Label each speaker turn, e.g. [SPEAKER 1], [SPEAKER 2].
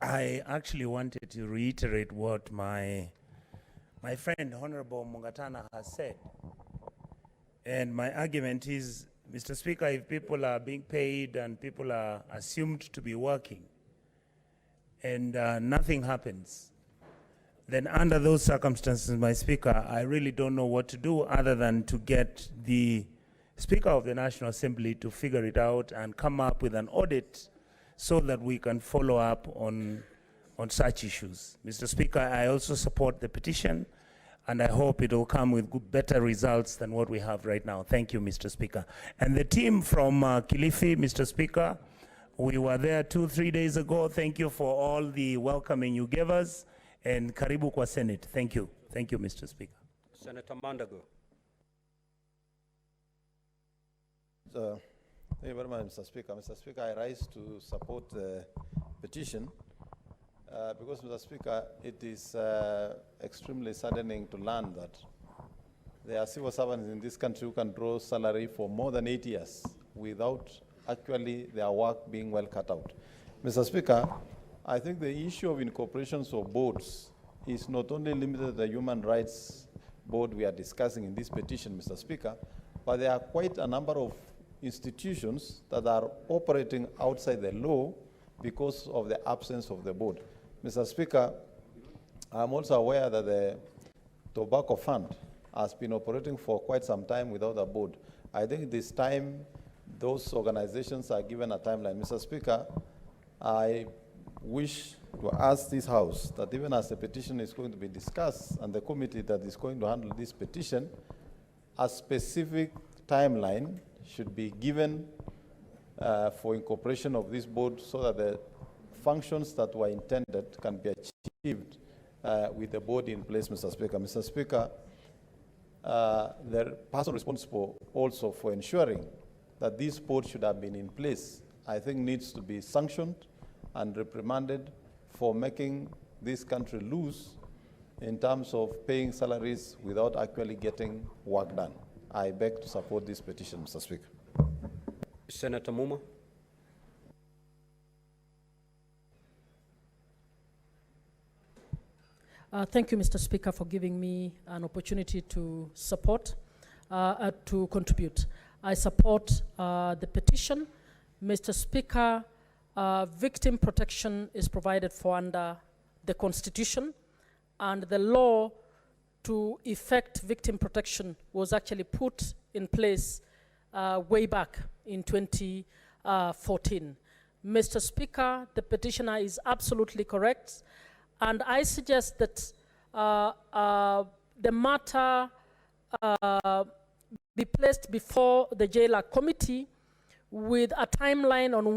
[SPEAKER 1] I actually wanted to reiterate what my friend Honorable Mungatana has said. And my argument is, Mr. Speaker, if people are being paid and people are assumed to be working and nothing happens, then under those circumstances, my Speaker, I really don't know what to do other than to get the Speaker of the National Assembly to figure it out and come up with an audit so that we can follow up on such issues. Mr. Speaker, I also support the petition, and I hope it will come with better results than what we have right now. Thank you, Mr. Speaker. And the team from Kilifi, Mr. Speaker, we were there 2-3 days ago. Thank you for all the welcoming you gave us, and karibu kwa Senate. Thank you. Thank you, Mr. Speaker.
[SPEAKER 2] Senator Mandago.
[SPEAKER 3] Thank you very much, Mr. Speaker. Mr. Speaker, I rise to support the petition because, Mr. Speaker, it is extremely saddening to learn that there are civil servants in this country who can draw salary for more than 8 years without actually their work being well cut out. Mr. Speaker, I think the issue of incorporations of boards is not only limited to the Human Rights Board we are discussing in this petition, Mr. Speaker, but there are quite a number of institutions that are operating outside the law because of the absence of the board. Mr. Speaker, I'm also aware that the Tobacco Fund has been operating for quite some time without a board. I think this time those organizations are given a timeline. Mr. Speaker, I wish to ask this House that even as the petition is going to be discussed and the committee that is going to handle this petition, a specific timeline should be given for incorporation of this board so that the functions that were intended can be achieved with the board in place, Mr. Speaker. Mr. Speaker, the person responsible also for ensuring that this board should have been in place, I think needs to be sanctioned and reprimanded for making this country lose in terms of paying salaries without actually getting work done. I beg to support this petition, Mr. Speaker.
[SPEAKER 2] Senator Muma.
[SPEAKER 4] Thank you, Mr. Speaker, for giving me an opportunity to support, to contribute. I support the petition. Mr. Speaker, victim protection is provided for under the Constitution, and the law to effect victim protection was actually put in place way back in 2014. Mr. Speaker, the petitioner is absolutely correct, and I suggest that the matter be placed before the jailer committee with a timeline on